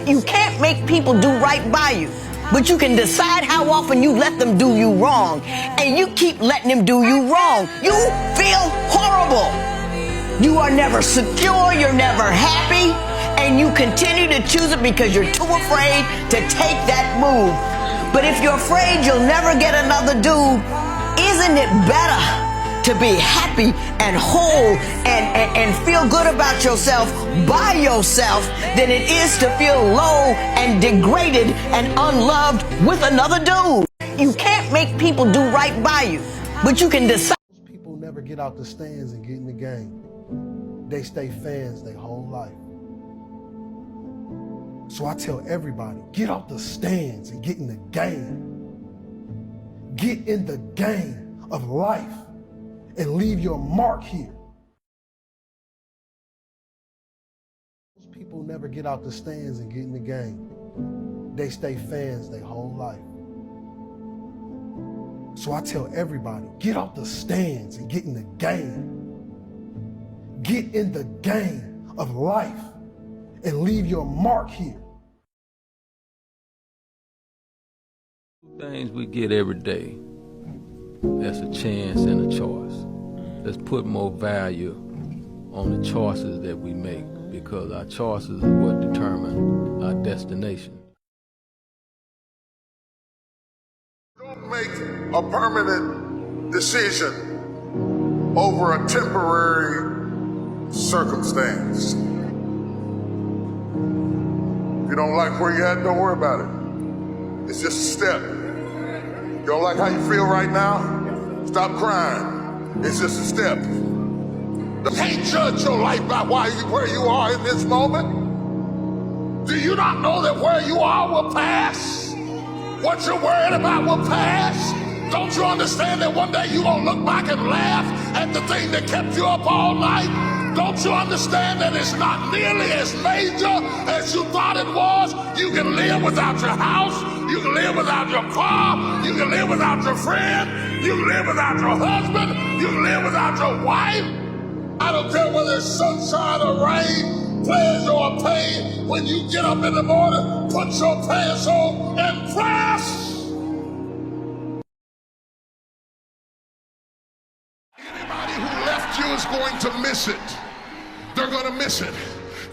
You can't make people do right by you, but you can decide how often you let them do you wrong. And you keep letting them do you wrong. You feel horrible. You are never secure, you're never happy, and you continue to choose it because you're too afraid to take that move. But if you're afraid you'll never get another dude, isn't it better to be happy and whole and feel good about yourself by yourself than it is to feel low and degraded and unloved with another dude? You can't make people do right by you, but you can decide. People never get out the stands and get in the game. They stay fans their whole life. So I tell everybody, get out the stands and get in the game. Get in the game of life and leave your mark here. People never get out the stands and get in the game. They stay fans their whole life. So I tell everybody, get out the stands and get in the game. Get in the game of life and leave your mark here. Things we get every day, that's a chance and a choice. Let's put more value on the choices that we make, because our choices are what determine our destination. Don't make a permanent decision over a temporary circumstance. If you don't like where you're at, don't worry about it. It's just a step. You don't like how you feel right now? Stop crying. It's just a step. You can't judge your life by where you are in this moment. Do you not know that where you are will pass? What you're worried about will pass? Don't you understand that one day you're going to look back and laugh at the thing that kept you up all night? Don't you understand that it's not nearly as major as you thought it was? You can live without your house. You can live without your car. You can live without your friend. You can live without your husband. You can live without your wife. I don't care whether it's sunshine or rain, pleasure or pain. When you get up in the morning, put your pants on and press. Anybody who left you is going to miss it. They're going to miss it.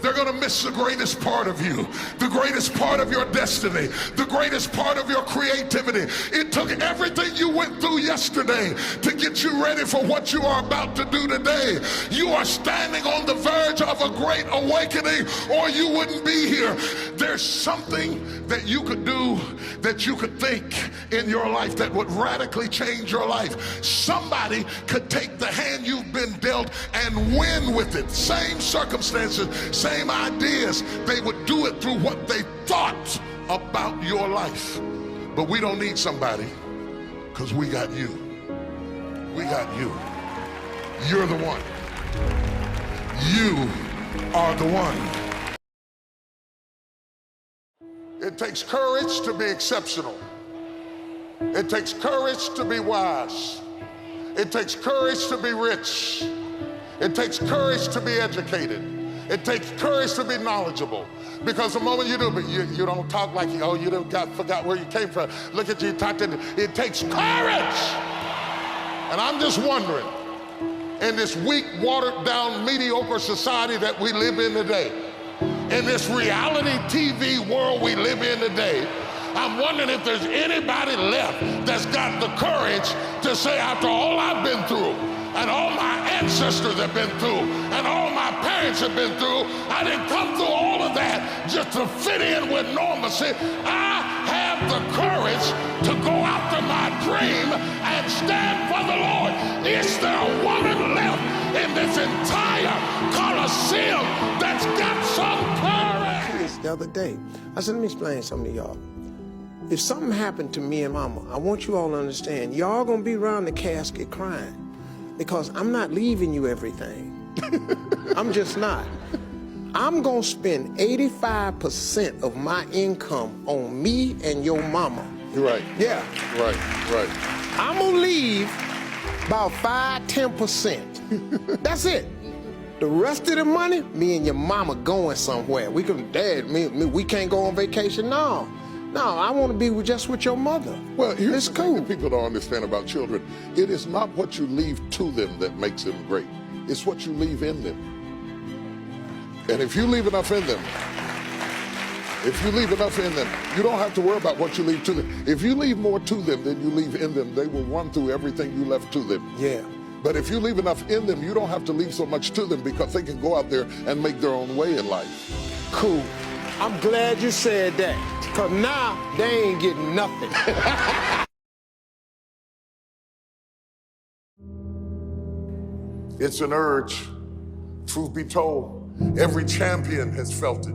They're going to miss the greatest part of you, the greatest part of your destiny, the greatest part of your creativity. It took everything you went through yesterday to get you ready for what you are about to do today. You are standing on the verge of a great awakening, or you wouldn't be here. There's something that you could do, that you could think in your life that would radically change your life. Somebody could take the hand you've been dealt and win with it. Same circumstances, same ideas. They would do it through what they thought about your life. But we don't need somebody, because we got you. We got you. You're the one. You are the one. It takes courage to be exceptional. It takes courage to be wise. It takes courage to be rich. It takes courage to be educated. It takes courage to be knowledgeable. Because the moment you do, but you don't talk like, oh, you forgot where you came from. Look at you, talked in. It takes courage. And I'm just wondering, in this weak, watered down, mediocre society that we live in today, in this reality TV world we live in today, I'm wondering if there's anybody left that's got the courage to say, after all I've been through, and all my ancestors have been through, and all my parents have been through, I didn't come through all of that just to fit in with normalcy. I have the courage to go after my dream and stand for the Lord. Is there a woman left in this entire Coliseum that's got some courage? The other day, I said, let me explain something to y'all. If something happened to me and Mama, I want you all to understand, y'all gonna be around the casket crying, because I'm not leaving you everything. I'm just not. I'm gonna spend 85% of my income on me and your mama. Right. Yeah. Right. I'm gonna leave about 5–10%. That's it. The rest of the money, me and your mama going somewhere. We can, Dad, we can't go on vacation. No, I want to be just with your mother. Well, here's it's the cool. thing that people don't understand about children. It is not what you leave to them that makes them great. It's what you leave in them. And if you leave enough in them, you don't have to worry about what you leave to them. If you leave more to them than you leave in them, they will run through everything you left to them. Yeah. But if you leave enough in them, you don't have to leave so much to them because they can go out there and make their own way in life. Cool. I'm glad you said that, because now they ain't getting nothing. It's an urge. Truth be told, every champion has felt it.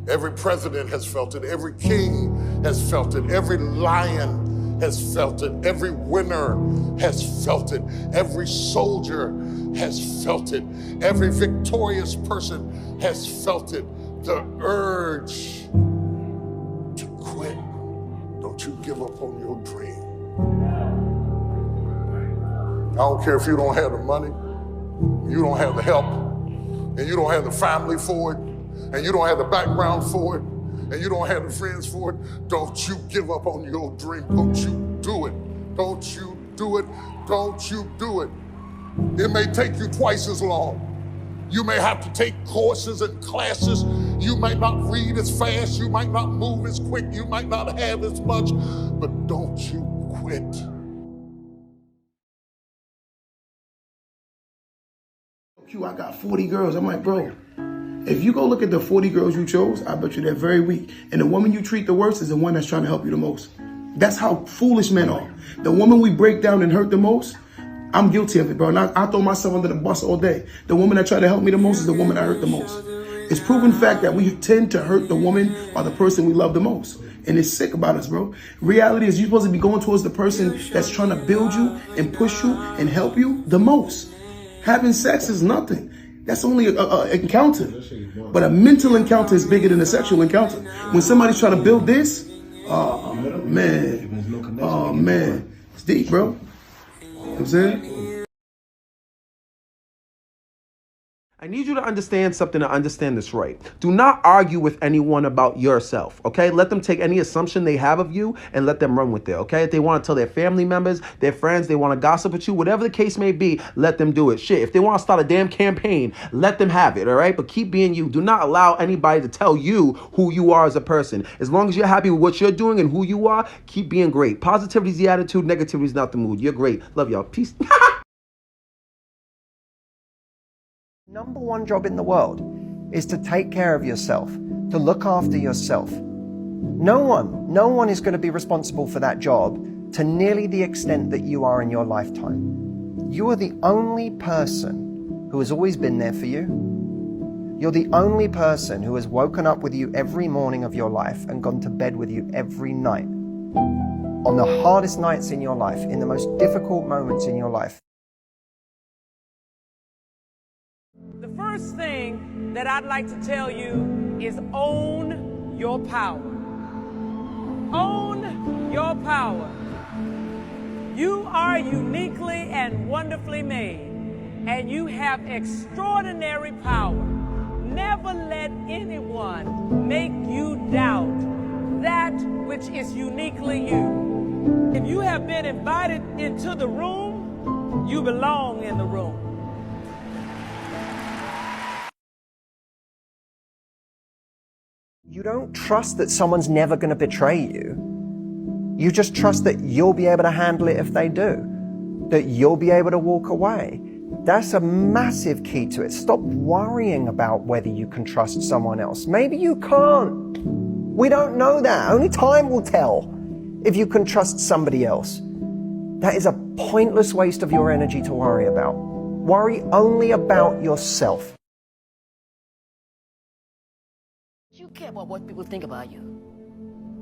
Every president has felt it. Every king has felt it. Every lion has felt it. Every winner has felt it. Every soldier has felt it. Every victorious person has felt it. The urge to quit. Don't you give up on your dream. I don't care if you don't have the money, you don't have the help, and you don't have the family for it, and you don't have the background for it, and you don't have the friends for it. Don't you give up on your dream. Don't you do it. Don't you do it. Don't you do it. It may take you twice as long. You may have to take courses and classes. You might not read as fast. You might not move as quick. You might not have as much, but don't you quit. Q, I got 40 girls. I'm like, bro, if you go look at the 40 girls you chose, I bet you they're very weak. And the woman you treat the worst is the one that's trying to help you the most. That's how foolish men are. The woman we break down and hurt the most, I'm guilty of it, bro. And I throw myself under the bus all day. The woman that tried to help me the most is the woman I hurt the most. It's proven fact that we tend to hurt the woman or the person we love the most. And it's sick about us, bro. Reality is you're supposed to be going towards the person that's trying to build you and push you and help you the most. Having sex is nothing. That's only an encounter. But a mental encounter is bigger than a sexual encounter. When somebody's trying to build this, oh man, it's deep, bro. You know what I'm saying? I need you to understand something, to understand this right. Do not argue with anyone about yourself, okay? Let them take any assumption they have of you and let them run with it, okay? If they want to tell their family members, their friends, they want to gossip with you, whatever the case may be, let them do it. Shit, if they want to start a damn campaign, let them have it, all right? But keep being you. Do not allow anybody to tell you who you are as a person. As long as you're happy with what you're doing and who you are, keep being great. Positivity is the attitude, negativity is not the mood. You're great. Love y'all. Peace. Number one job in the world is to take care of yourself, to look after yourself. No one is going to be responsible for that job to nearly the extent that you are in your lifetime. You are the only person who has always been there for you. You're the only person who has woken up with you every morning of your life and gone to bed with you every night. On the hardest nights in your life, in the most difficult moments in your life. The first thing that I'd like to tell you is own your power. Own your power. You are uniquely and wonderfully made, and you have extraordinary power. Never let anyone make you doubt that which is uniquely you. If you have been invited into the room, you belong in the room. You don't trust that someone's never going to betray you. You just trust that you'll be able to handle it if they do, that you'll be able to walk away. That's a massive key to it. Stop worrying about whether you can trust someone else. Maybe you can't. We don't know that. Only time will tell if you can trust somebody else. That is a pointless waste of your energy to worry about. Worry only about yourself. You care about what people think about you.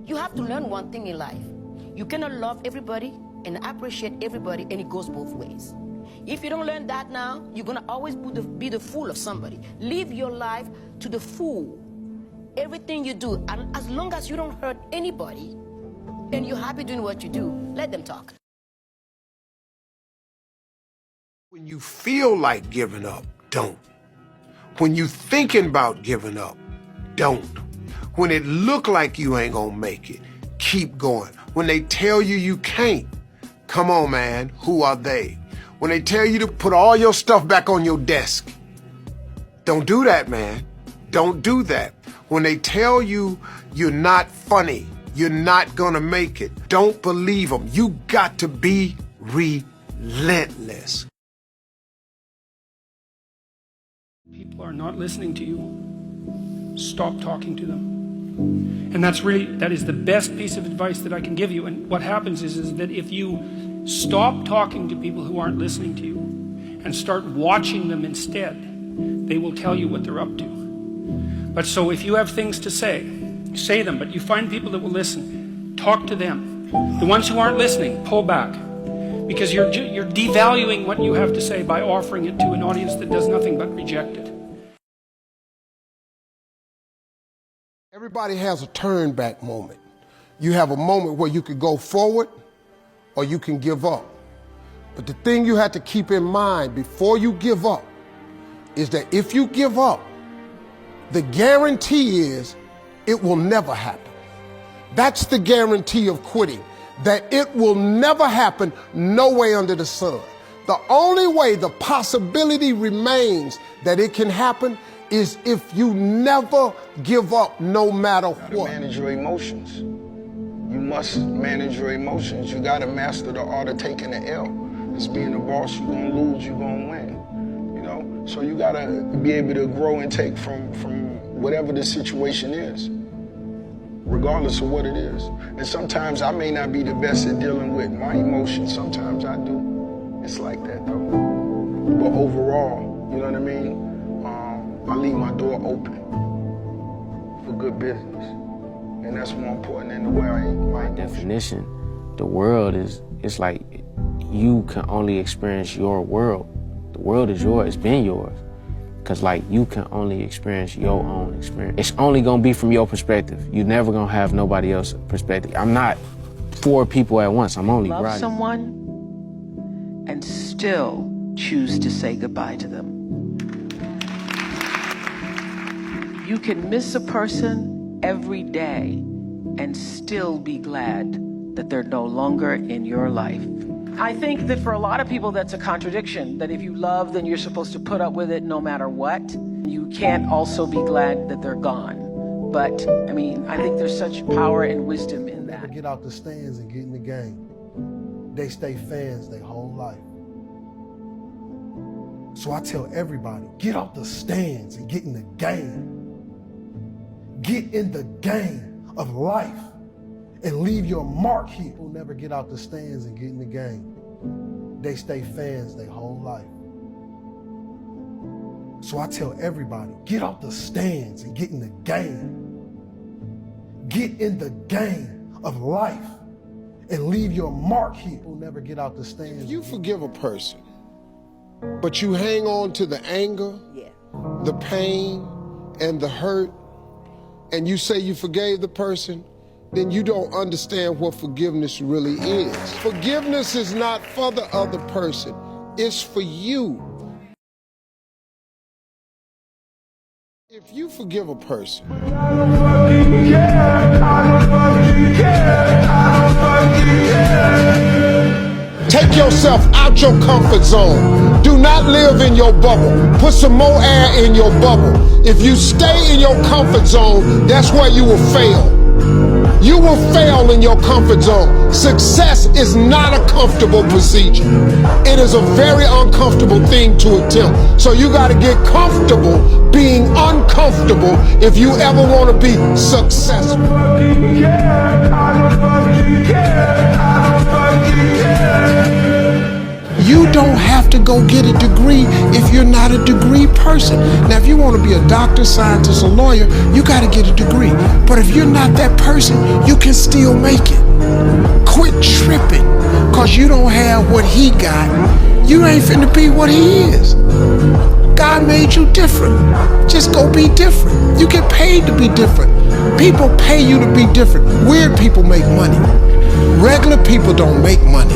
You have to learn one thing in life. You cannot love everybody and appreciate everybody, and it goes both ways. If you don't learn that now, you're going to always be the fool of somebody. Live your life to the full. Everything you do, and as long as you don't hurt anybody, and you're happy doing what you do, let them talk. When you feel like giving up, don't. When you thinking about giving up, don't. When it look like you ain't gonna make it, keep going. When they tell you you can't, come on, man, who are they? When they tell you to put all your stuff back on your desk, don't do that, man. Don't do that. When they tell you you're not funny, you're not gonna make it, don't believe them. You got to be relentless. People are not listening to you. Stop talking to them. And that is the best piece of advice that I can give you. And what happens is that if you stop talking to people who aren't listening to you and start watching them instead, they will tell you what they're up to. But so if you have things to say them, but you find people that will listen, talk to them. The ones who aren't listening, pull back. Because you're devaluing what you have to say by offering it to an audience that does nothing but reject it. Everybody has a turn back moment. You have a moment where you could go forward or you can give up. But the thing you have to keep in mind before you give up is that if you give up, the guarantee is it will never happen. That's the guarantee of quitting, that it will never happen, no way under the sun. The only way the possibility remains that it can happen is if you never give up, no matter what. Manage your emotions. You must manage your emotions. You gotta master the art of taking the L. It's being a boss, you're gonna lose, you're gonna win. You know? So you gotta be able to grow and take from whatever the situation is, regardless of what it is. And sometimes I may not be the best at dealing with my emotions. Sometimes I do. It's like that though. But overall, you know what I mean? I leave my door open for good business. And that's more important than the way I my definition. The world it's like you can only experience your world. The world is yours, it's been yours. Cause like you can only experience your own experience. It's only gonna be from your perspective. You're never gonna have nobody else's perspective. I'm not 4 people at once, I'm only love someone and still choose to say goodbye to them. You can miss a person every day and still be glad that they're no longer in your life. I think that for a lot of people that's a contradiction, that if you love, then you're supposed to put up with it no matter what. You can't also be glad that they're gone. But, I mean, I think there's such power and wisdom in that. Never get out the stands and get in the game. They stay fans their whole life. So I tell everybody, get out the stands and get in the game. Get in the game of life and leave your mark here. People never get out the stands and get in the game. They stay fans their whole life. So I tell everybody, get out the stands and get in the game. Get in the game of life and leave your mark here. People never get out the stands. If you forgive a person, but you hang on to the anger, the pain, and the hurt, and you say you forgave the person, then you don't understand what forgiveness really is. Forgiveness is not for the other person, it's for you. If you forgive a person, take yourself out your comfort zone. Do not live in your bubble. Put some more air in your bubble. If you stay in your comfort zone, that's where you will fail. You will fail in your comfort zone. Success is not a comfortable procedure. It is a very uncomfortable thing to attempt. So you got to get comfortable being uncomfortable if you ever want to be successful. You don't have to go get a degree if you're not a degree person. Now, if you want to be a doctor, scientist, or lawyer, you got to get a degree. But if you're not that person, you can still make it. Quit tripping because you don't have what he got. You ain't finna be what he is. God made you different. Just go be different. You get paid to be different. People pay you to be different. Weird people make money. Regular people don't make money.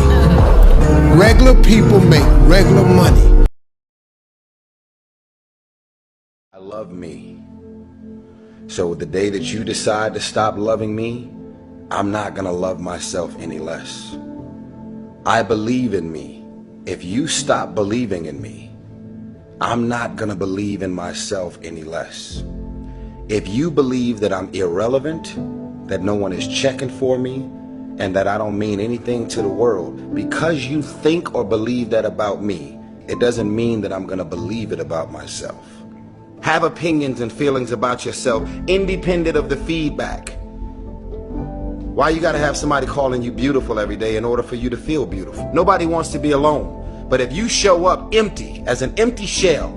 Regular people make regular money. love me. So the day that you decide to stop loving me, I'm not gonna love myself any less. I believe in me. If you stop believing in me, I'm not gonna believe in myself any less. If you believe that I'm irrelevant, that no one is checking for me, and that I don't mean anything to the world, because you think or believe that about me, it doesn't mean that I'm gonna believe it about myself. Have opinions and feelings about yourself independent of the feedback. Why you gotta have somebody calling you beautiful every day in order for you to feel beautiful? Nobody wants to be alone. But if you show up empty, as an empty shell,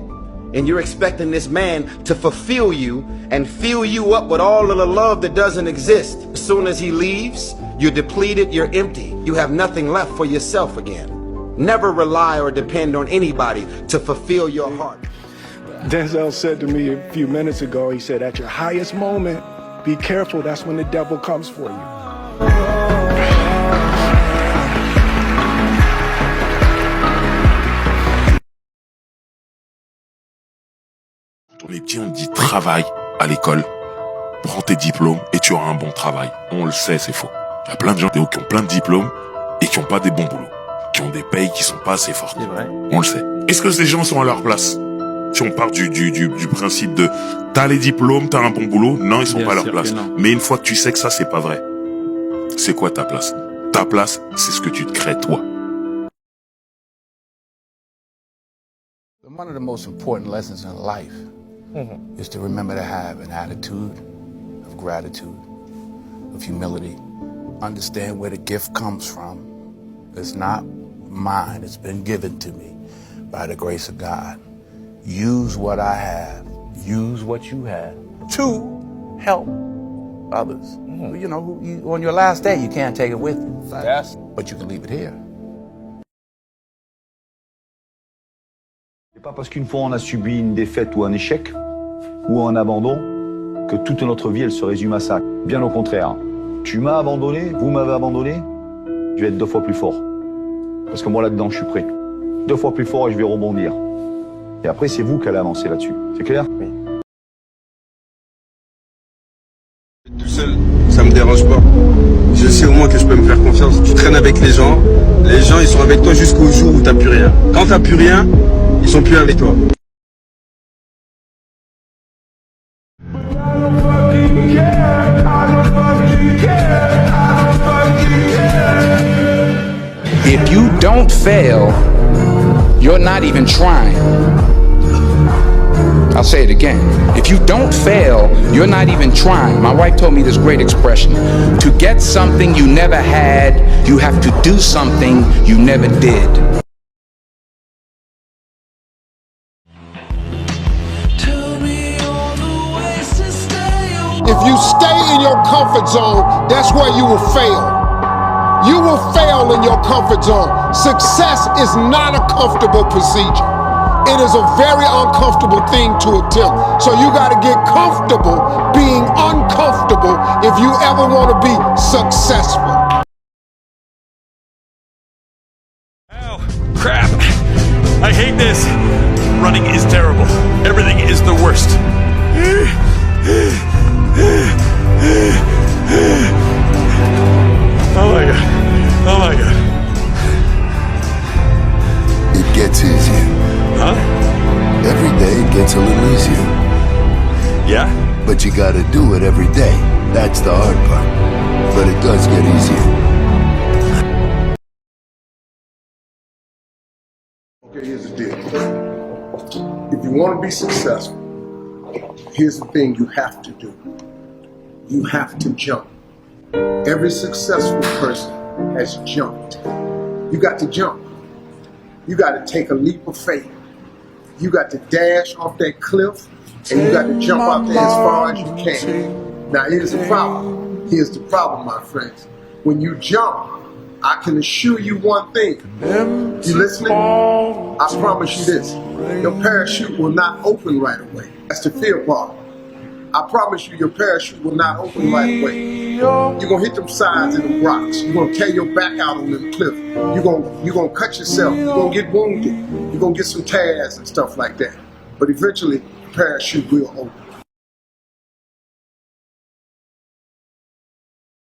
and you're expecting this man to fulfill you and fill you up with all of the love that doesn't exist, as soon as he leaves, you're depleted, you're empty. You have nothing left for yourself again. Never rely or depend on anybody to fulfill your heart. Denzel said to me a few minutes ago, he said, at your highest moment, be careful, that's when the devil comes for you. Quand on est petit, on dit travaille à l'école, prends tes diplômes et tu auras un bon travail. On le sait, c'est faux. Il y a plein de gens qui ont plein de diplômes et qui n'ont pas des bons boulots, qui ont des payes qui sont pas assez fortes. On le sait. Est-ce que ces gens sont à leur place? Si on part du principe de t'as les diplômes, t'as un bon boulot, non, ils sont pas à leur place. Mais une fois que tu sais que ça, c'est pas vrai, c'est quoi ta place? Ta place, c'est ce que tu te crées toi. One of the most important lessons in life is to remember to have an attitude of gratitude, of humility. Understand where the gift comes from. It's not mine. It's been given to me by the grace of God. Use what I have. Use what you have to help others. You know, on your last day, you can't take it with you. Yes. But you can leave it here. C'est pas parce qu'une fois on a subi une défaite ou un échec ou un abandon que toute notre vie elle se résume à ça. Bien au contraire. Tu m'as abandonné, vous m'avez abandonné, je vais être 2 fois plus fort. Parce que moi là-dedans je suis prêt. 2 fois plus fort et je vais rebondir. Et après c'est vous qui allez avancer là-dessus. C'est clair? Oui. Tout seul, ça me dérange pas. Je sais au moins que je peux me faire confiance. Tu traînes avec les gens ils sont avec toi jusqu'au jour où t'as plus rien. Quand t'as plus rien, ils sont plus avec toi. If you don't fail, you're not even trying. I'll say it again. If you don't fail, you're not even trying. My wife told me this great expression. To get something you never had, you have to do something you never did. If you stay in your comfort zone, that's where you will fail. You will fail in your comfort zone. Success is not a comfortable procedure. It is a very uncomfortable thing to attempt. So you got to get comfortable being uncomfortable if you ever want to be successful. Oh, crap. I hate this. Running is terrible. Everything is the worst. Oh my God. Oh my God. It gets easier. Huh? Every day it gets a little easier. Yeah? But you gotta do it every day. That's the hard part. But it does get easier. Okay, here's the deal. If you want to be successful, here's the thing you have to do. You have to jump. Every successful person has jumped. You got to jump. You got to take a leap of faith. You got to dash off that cliff and you got to jump out there as far as you can. Now here's the problem. Here's the problem, my friends. When you jump, I can assure you one thing. You listening? I promise you this. Your parachute will not open right away. That's the fear part. I promise you your parachute will not open right away. You're going to hit them sides and them rocks. You're going to tear your back out on them cliff. You're going to cut yourself. You're going to get wounded. You're going to get some tears and stuff like that. But eventually, parachute will open.